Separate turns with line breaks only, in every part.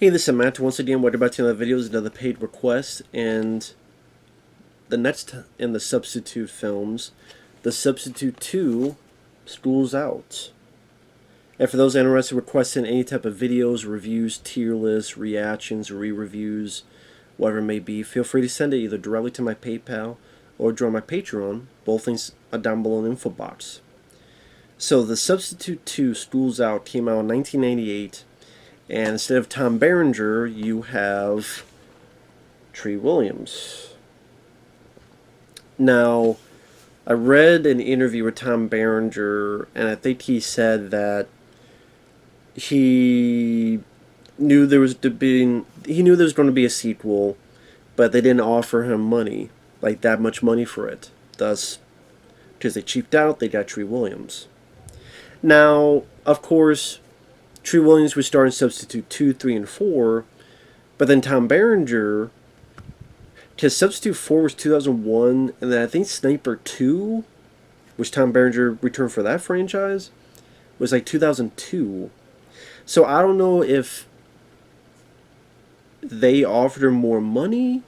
Hey, this is Matt. Once again, what about another video is another paid request, and the next in the Substitute films, The Substitute 2, Schools Out. And for those interested in requesting any type of videos, reviews, tier lists, reactions, re-reviews, whatever it may be, feel free to send it either directly to my PayPal or join my Patreon. Both links are down below in the info box. So, The Substitute 2, Schools Out came out in 1998. And instead of Tom Berenger, you have Tree Williams. Now, I read an interview with Tom Berenger, and I think he said that he knew there was going to be a sequel, but they didn't offer him money, like that much money for it. Thus, because they cheaped out, they got Tree Williams. Now, of course, Tree Williams was starring Substitute 2, 3, and 4, but then Tom Berenger, because Substitute 4 was 2001, and then I think Sniper 2, which Tom Berenger returned for that franchise, was like 2002. So I don't know if they offered him more money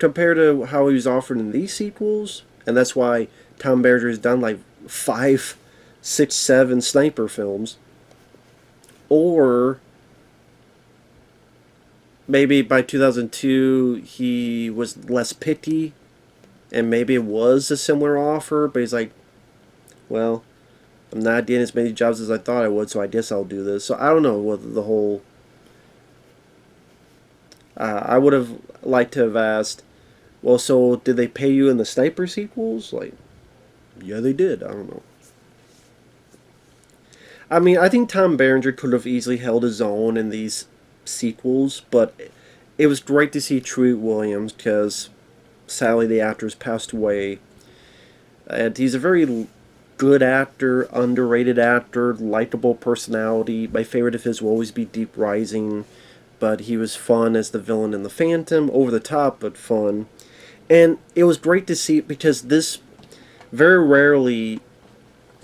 compared to how he was offered in these sequels, and that's why Tom Berenger has done like 5, 6, 7 Sniper films. Or maybe by 2002 he was less picky, and maybe it was a similar offer, but he's like, well, I'm not getting as many jobs as I thought I would, so I guess I'll do this. So I don't know what the whole... I would have liked to have asked, well, so did they pay you in the Sniper sequels? Like, yeah, they did. I don't know. I mean, I think Tom Berenger could have easily held his own in these sequels, but it was great to see Tree Williams because sadly the actor has passed away. And he's a very good actor, underrated actor, likable personality. My favorite of his will always be Deep Rising, but he was fun as the villain in The Phantom, over the top but fun. And it was great to see because this very rarely...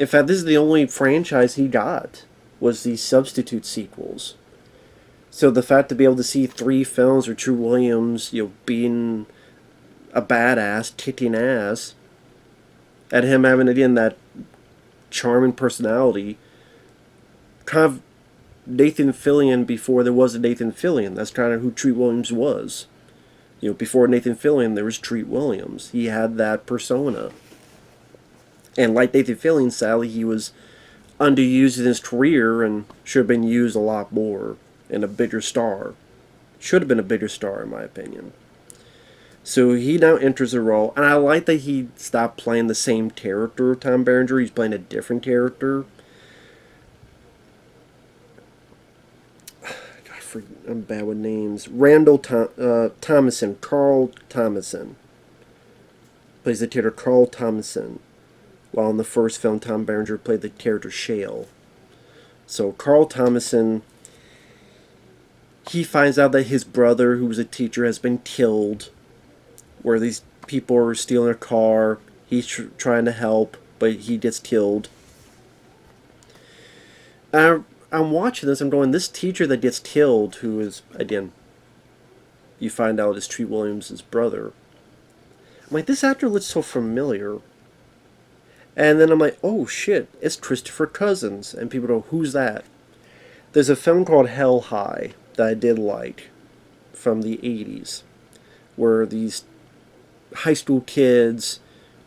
In fact, this is the only franchise he got, was these Substitute sequels. So the fact to be able to see 3 films with True Williams, being a badass, kicking ass, and him having, again, that charming personality, kind of Nathan Fillion before there was a Nathan Fillion. That's kind of who Treat Williams was. Before Nathan Fillion, there was Treat Williams. He had that persona. And like Nathan Fillion, sadly, he was underused in his career and should have been used a lot more and a bigger star. Should have been a bigger star, in my opinion. So he now enters a role, and I like that he stopped playing the same character, Tom Berenger. He's playing a different character. I'm bad with names. Thomasson, Carl Thomasson. Plays the character Carl Thomasson. While in the first film, Tom Berenger played the character Shale. So Carl Thomasson, he finds out that his brother, who was a teacher, has been killed. Where these people are stealing a car. He's trying to help, but he gets killed. I'm watching this, I'm going, this teacher that gets killed, who is, again, you find out is Treat Williams' brother. I'm like, this actor looks so familiar. And then I'm like, oh shit, it's Christopher Cousins. And people go, who's that? There's a film called Hell High that I did like from the 80s. Where these high school kids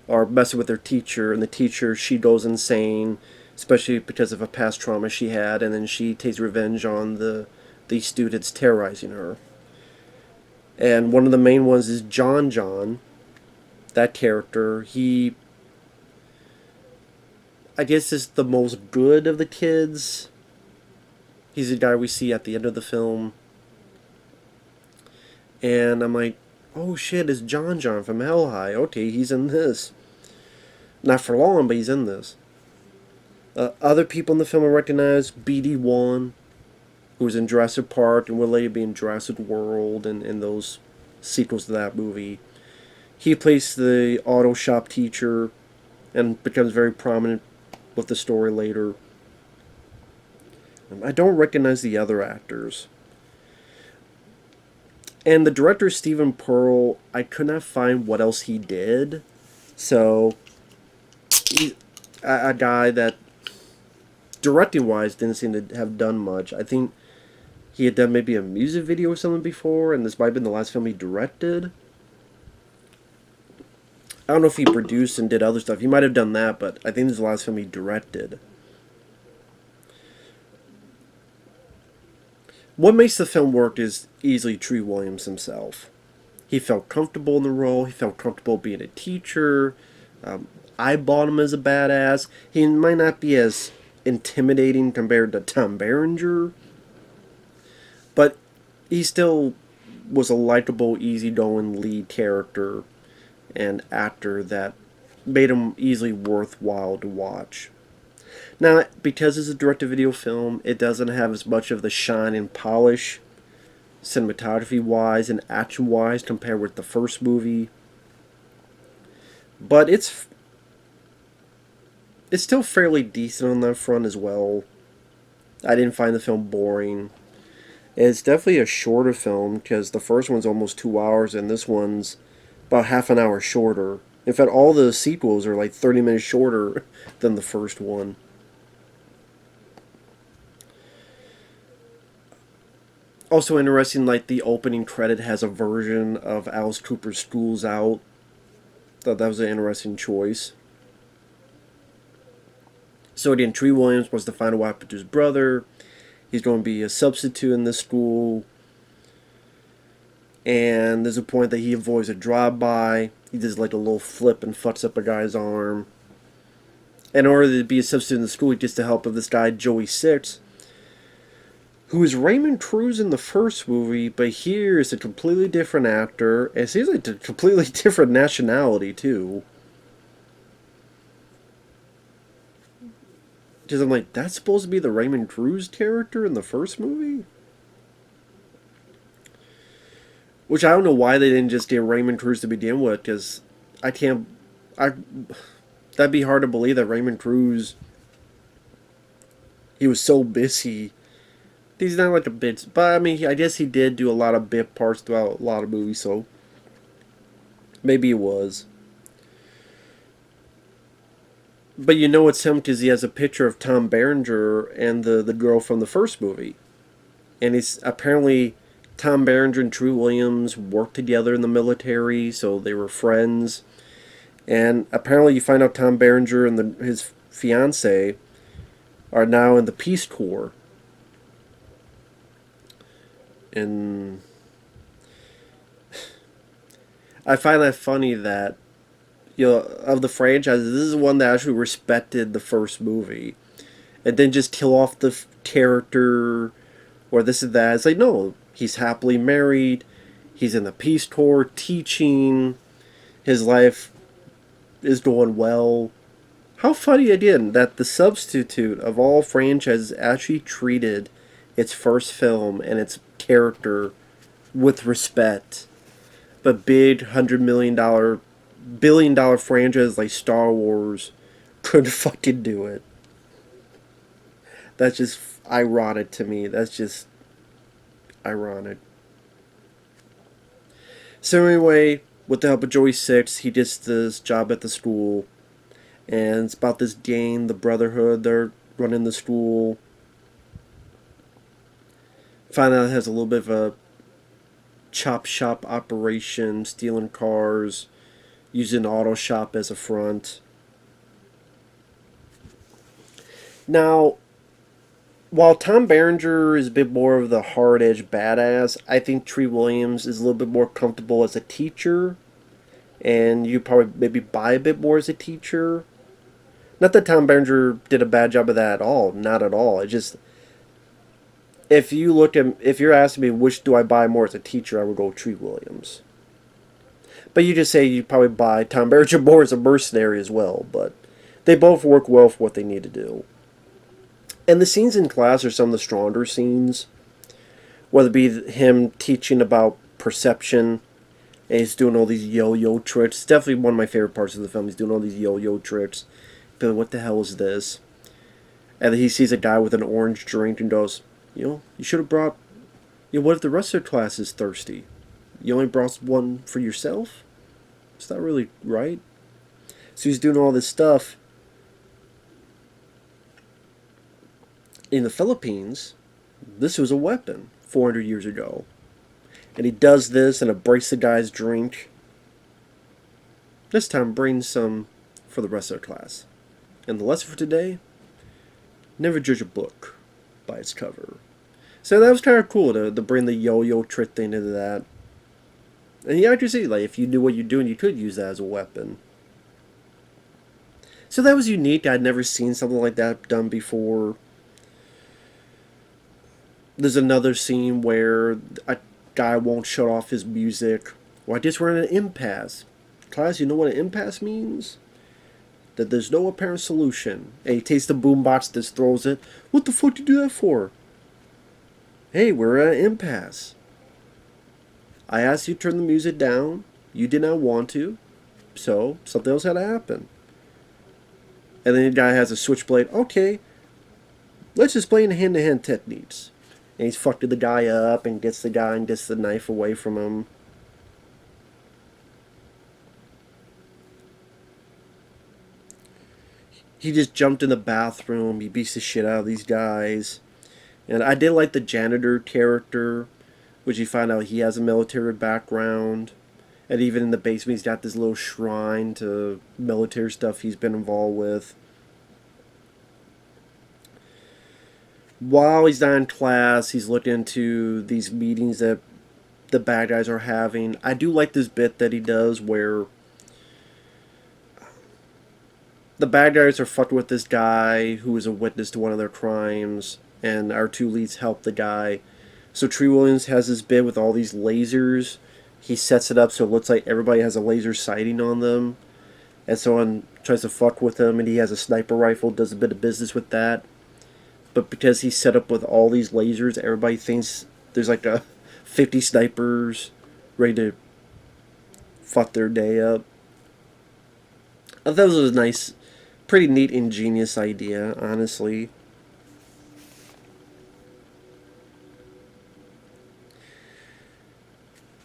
are messing with their teacher. And the teacher, she goes insane. Especially because of a past trauma she had. And then she takes revenge on these students terrorizing her. And one of the main ones is John. That character, he... I guess is the most good of the kids. He's the guy we see at the end of the film. And I'm like, oh shit, it's John from Hell High. Okay, he's in this. Not for long, but he's in this. Other people in the film I recognize, BD1, who was in Jurassic Park and will later be in Jurassic World and those sequels to that movie. He plays the auto shop teacher and becomes very prominent with the story later. I don't recognize the other actors. And the director, Stephen Pearl, I could not find what else he did. So, he's a guy that, directing wise, didn't seem to have done much. I think he had done maybe a music video or something before, and this might have been the last film he directed. I don't know if he produced and did other stuff. He might have done that, but I think this is the last film he directed. What makes the film work is easily Tree Williams himself. He felt comfortable in the role. He felt comfortable being a teacher. I bought him as a badass. He might not be as intimidating compared to Tom Berenger, but he still was a likable, easygoing lead character and actor that made him easily worthwhile to watch. Now, because it's a direct-to-video film, it doesn't have as much of the shine and polish, cinematography-wise and action-wise, compared with the first movie. But it's still fairly decent on that front as well. I didn't find the film boring. It's definitely a shorter film, because the first one's almost 2 hours, and this one's about half an hour shorter. In fact, all the sequels are like 30 minutes shorter than the first one. Also interesting, like the opening credit has a version of Alice Cooper's School's Out. Thought that was an interesting choice. So again, Tree Williams wants to find a wife to his brother. He's going to be a substitute in this school. And there's a point that he avoids a drive-by. He does like a little flip and fucks up a guy's arm. In order to be a substitute in the school, he gets the help of this guy, Joey Six, who is Raymond Cruz in the first movie, but here is a completely different actor. And it seems like a completely different nationality, too. Because I'm like, that's supposed to be the Raymond Cruz character in the first movie? Which I don't know why they didn't just get Raymond Cruz to begin with, because I can't... That'd be hard to believe that Raymond Cruz... He was so busy. He's not like a bit... But, I mean, I guess he did do a lot of bit parts throughout a lot of movies, so... Maybe it was. But you know it's him because he has a picture of Tom Berenger and the girl from the first movie. And he's apparently... Tom Berenger and Tree Williams worked together in the military, so they were friends. And apparently you find out Tom Berenger and his fiancée are now in the Peace Corps. And I find that funny that, you know, of the franchise, this is one that actually respected the first movie. And didn't just kill off the character or this and that. It's like, no, he's happily married. He's in the Peace Corps teaching. His life is going well. How funny again that the substitute of all franchises actually treated its first film and its character with respect. But big $100 million, billion-dollar franchises like Star Wars couldn't fucking do it. That's just ironic to me. That's just ironic. So anyway, with the help of Joey Six, he gets this job at the school. And it's about this gang, the Brotherhood, they're running the school. Find out it has a little bit of a chop shop operation, stealing cars, using auto shop as a front. Now, while Tom Berenger is a bit more of the hard-edged badass, I think Tree Williams is a little bit more comfortable as a teacher. And you probably maybe buy a bit more as a teacher. Not that Tom Berenger did a bad job of that at all. Not at all. It just... If you're asking me which do I buy more as a teacher, I would go Tree Williams. But you just say you probably buy Tom Berenger more as a mercenary as well. But they both work well for what they need to do. And the scenes in class are some of the stronger scenes. Whether it be him teaching about perception, and he's doing all these yo-yo tricks. It's definitely one of my favorite parts of the film. He's doing all these yo-yo tricks. But what the hell is this? And then he sees a guy with an orange drink and goes, you know, you should have brought... You know, what if the rest of the class is thirsty? You only brought one for yourself? Is that really right? So he's doing all this stuff in the Philippines. This was a weapon 400 years ago. And he does this and it breaks the guy's drink. This time brings some for the rest of the class. And the lesson for today, never judge a book by its cover. So that was kind of cool to bring the yo-yo trick thing into that. And you actually see, like, if you knew what you're doing, you could use that as a weapon. So that was unique. I'd never seen something like that done before. There's another scene where a guy won't shut off his music. Well, I guess we're in an impasse. Class, you know what an impasse means? That there's no apparent solution. And he takes the boombox, just throws it. What the fuck did you do that for? Hey, we're at an impasse. I asked you to turn the music down. You did not want to. So, something else had to happen. And then the guy has a switchblade. Okay, let's just play in hand-to-hand techniques. And he's fucked the guy up and gets the guy and gets the knife away from him. He just jumped in the bathroom. He beats the shit out of these guys. And I did like the janitor character, which you find out he has a military background. And even in the basement, he's got this little shrine to military stuff he's been involved with. While he's not in class, he's looking into these meetings that the bad guys are having. I do like this bit that he does where the bad guys are fucked with this guy who is a witness to one of their crimes, and our two leads help the guy. So Tree Williams has this bit with all these lasers. He sets it up so it looks like everybody has a laser sighting on them, and someone tries to fuck with him, and he has a sniper rifle, does a bit of business with that. But because he's set up with all these lasers, everybody thinks there's like 50 snipers ready to fuck their day up. I thought it was a nice, pretty neat, ingenious idea, honestly.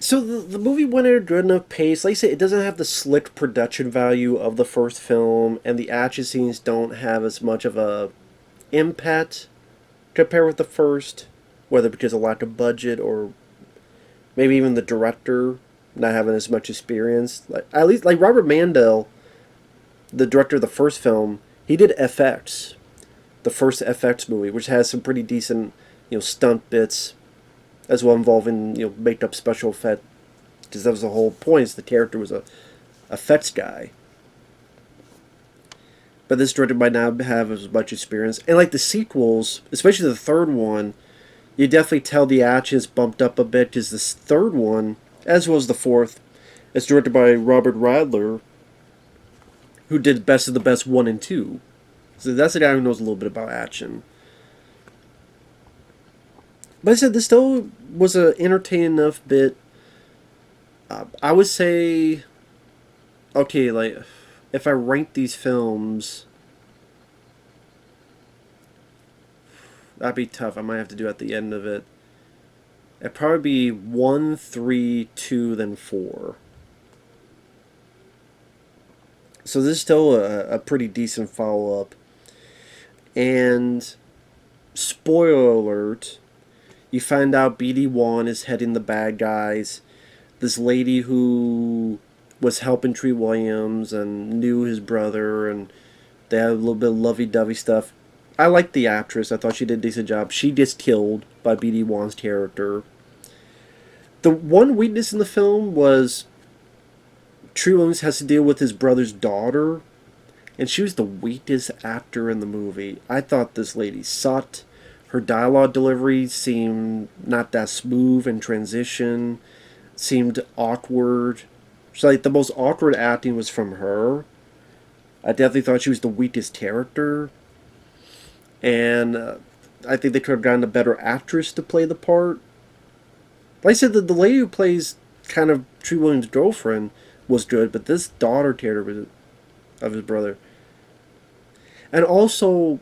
So the movie went at a good enough pace. Like I said, it doesn't have the slick production value of the first film, and the action scenes don't have as much of a impact compared with the first, whether because of lack of budget or maybe even the director not having as much experience. Like at least like Robert Mandel, the director of the first film, he did FX, the first FX movie, which has some pretty decent, stunt bits, as well involving make up special effect, because that was the whole point. Is the character was a effects guy. But this director might not have as much experience. And like the sequels, especially the third one, you definitely tell the action's bumped up a bit, because this third one, as well as the fourth, is directed by Robert Radler, who did Best of the Best 1 and 2. So that's a guy who knows a little bit about action. But I said this still was an entertaining enough bit. I would say, okay, like, if I rank these films, that'd be tough. I might have to do it at the end of it. It'd probably be 1, 3, 2, then 4. So this is still a pretty decent follow-up. And, spoiler alert, you find out BD1 is heading the bad guys. This lady who was helping Tree Williams and knew his brother, and they had a little bit of lovey-dovey stuff. I liked the actress. I thought she did a decent job. She gets killed by BD1's character. The one weakness in the film was Tree Williams has to deal with his brother's daughter, and she was the weakest actor in the movie. I thought this lady sucked. Her dialogue delivery seemed not that smooth in transition, seemed awkward. So like the most awkward acting was from her. I definitely thought she was the weakest character, and I think they could have gotten a better actress to play the part. Like I said, the lady who plays kind of Tree Williams' girlfriend was good, but this daughter character of his brother, and also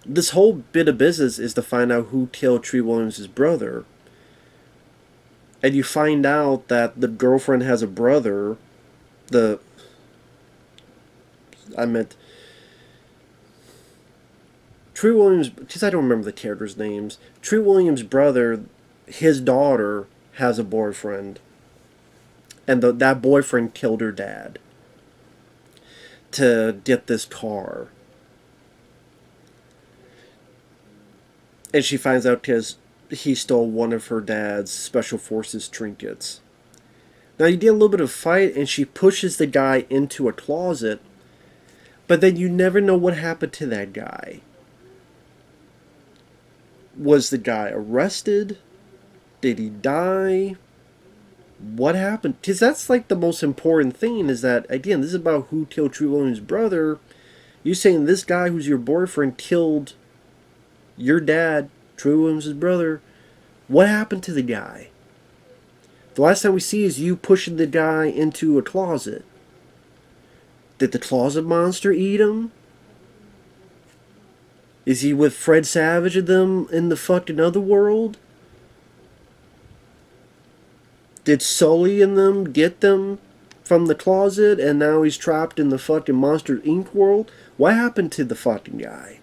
this whole bit of business is to find out who killed Tree Williams' brother. and you find out that the girlfriend has a brother. The I meant Tree Williams, because I don't remember the characters' names. Tree Williams' brother, his daughter has a boyfriend, and that boyfriend killed her dad to get this car. And she finds out because he stole one of her dad's special forces trinkets. Now you get a little bit of fight, and she pushes the guy into a closet, but then you never know what happened to that guy. Was the guy arrested? Did he die? What happened? Because that's like the most important thing, is that, again, this is about who killed Tree Williams' brother. You saying this guy who's your boyfriend killed your dad, Tree Williams' brother. What happened to the guy? The last time we see is you pushing the guy into a closet. Did the closet monster eat him? Is he with Fred Savage and them in the fucking other world? Did Sully and them get them from the closet and now he's trapped in the fucking Monster Inc. world? What happened to the fucking guy?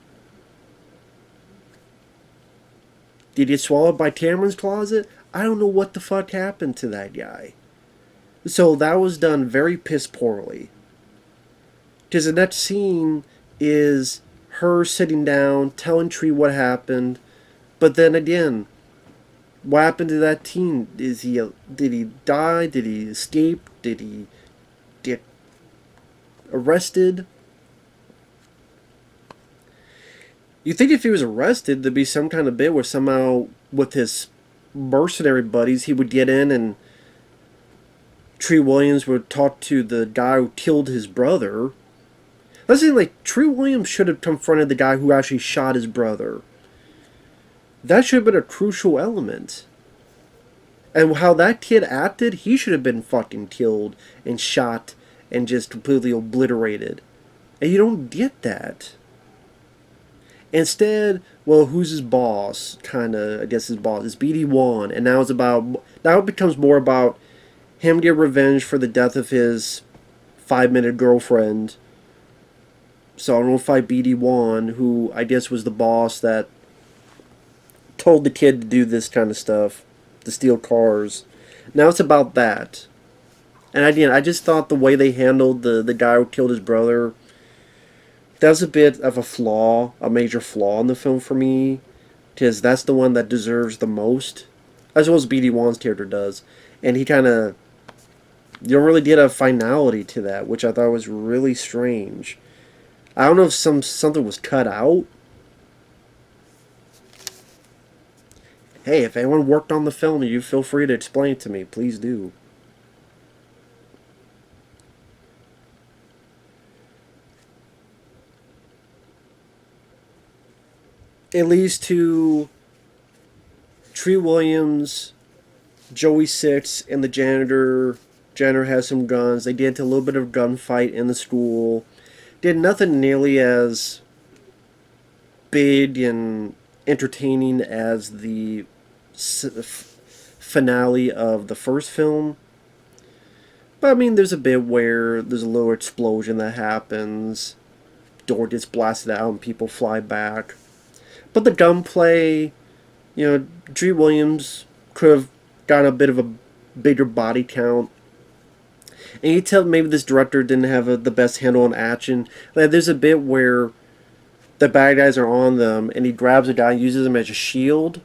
Did he get swallowed by Cameron's closet? I don't know what the fuck happened to that guy. So that was done very piss poorly. Because the next scene is her sitting down, telling Tree what happened. But then again, what happened to that teen? Did he die? Did he escape? Did he get arrested? You think if he was arrested, there'd be some kind of bit where somehow with his mercenary buddies he would get in and Tree Williams would talk to the guy who killed his brother. Let's say, like, Tree Williams should have confronted the guy who actually shot his brother. That should have been a crucial element. And how that kid acted, he should have been fucking killed and shot and just completely obliterated. And you don't get that. Instead, well, who's his boss? Kinda, I guess his boss is BD1, and now it becomes more about him getting revenge for the death of his 5-minute girlfriend. So I'm gonna fight BD1, who I guess was the boss that told the kid to do this kind of stuff, to steal cars. Now it's about that. And again, I just thought the way they handled the guy who killed his brother, that was a bit of a flaw, a major flaw in the film for me, because that's the one that deserves the most, as well as BD1's character does. And he kind of, you don't really get a finality to that, which I thought was really strange. I don't know if something was cut out. Hey, if anyone worked on the film, you feel free to explain it to me. Please do. It leads to Tree Williams, Joey Six, and the janitor. Janitor has some guns. They get into a little bit of gunfight in the school. Did nothing nearly as big and entertaining as the finale of the first film. But I mean, there's a bit where there's a little explosion that happens. Door gets blasted out and people fly back. But the gunplay, Tree Williams could have gotten a bit of a bigger body count. And you tell maybe this director didn't have the best handle on action. Like, there's a bit where the bad guys are on them, and he grabs a guy and uses him as a shield.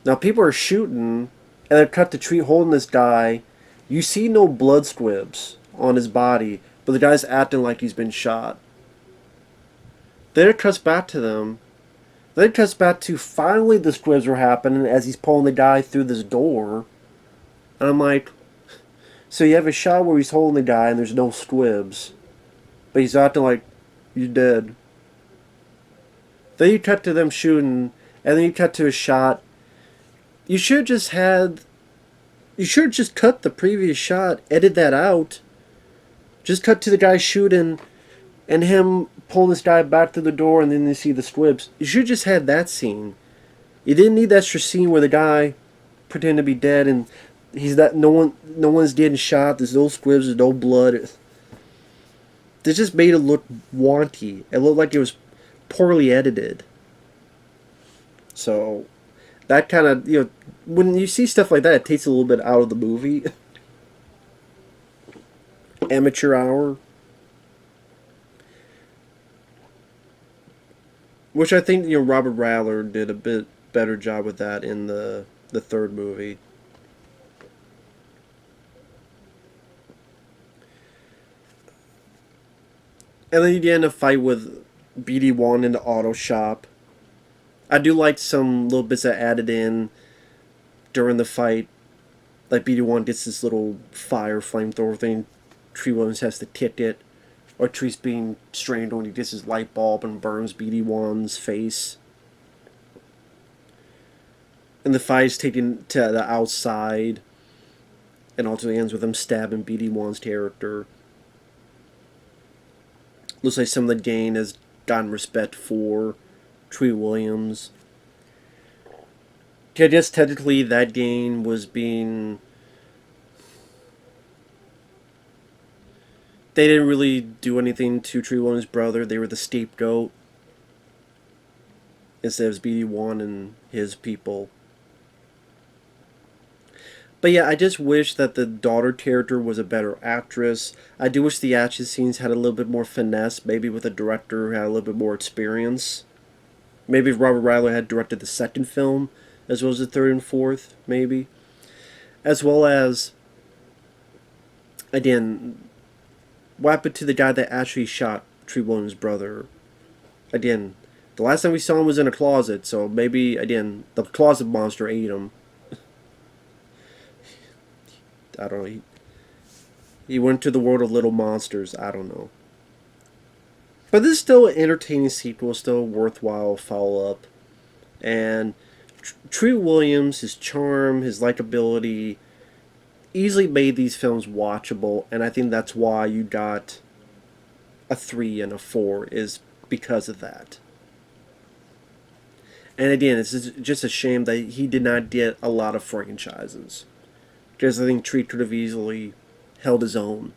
Now people are shooting, and they're cut to Tree holding this guy. You see no blood squibs on his body, but the guy's acting like he's been shot. Then it cuts back to them. Then it cuts back to finally the squibs are happening as he's pulling the guy through this door. And I'm like, so you have a shot where he's holding the guy and there's no squibs, but he's acting like you're dead. Then you cut to them shooting, and then you cut to a shot. You should have just cut the previous shot, edit that out. Just cut to the guy shooting, and him pulling this guy back through the door, and then you see the squibs. You should have just had that scene. You didn't need that extra scene where the guy pretend to be dead, and he's not. No one's getting shot. There's no squibs. There's no blood. They just made it look wanty. It looked like it was poorly edited. So that kind of, when you see stuff like that, it takes a little bit out of the movie. Amateur hour. Which I think, Robert Radler did a bit better job with that in the third movie. And then you get in a fight with BD1 in the auto shop. I do like some little bits that added in during the fight. Like BD1 gets this little fire flamethrower thing. Tree Williams has to kick it. Or Tree's being strained when he gets his light bulb and burns BD1's face. And the fight is taken to the outside. And ultimately ends with him stabbing BD1's character. Looks like some of the gang has gotten respect for Tree Williams. I guess technically that gang was being... They didn't really do anything to Tree Williams' brother. They were the scapegoat. Instead it was BD1 and his people. But yeah, I just wish that the daughter character was a better actress. I do wish the action scenes had a little bit more finesse, maybe with a director who had a little bit more experience. Maybe if Robert Radler had directed the second film, as well as the third and fourth, maybe. As well as, again, what happened to the guy that actually shot Tree Williams' brother? Again, the last time we saw him was in a closet, so maybe, again, the closet monster ate him. I don't know. He went to the world of little monsters. I don't know. But this is still an entertaining sequel, still a worthwhile follow-up. And Tree Williams, his charm, his likability, easily made these films watchable. And I think that's why you got a 3 and a 4, is because of that. And again, it's just a shame that he did not get a lot of franchises. Because I think Tree could have easily held his own.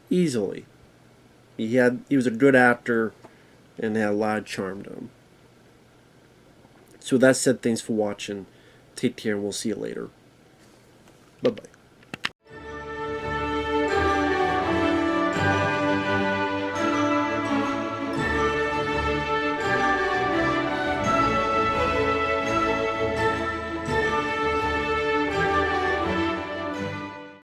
Easily. He was a good actor and had a lot of charm to him. So with that said, thanks for watching. Take care and we'll see you later. Bye-bye.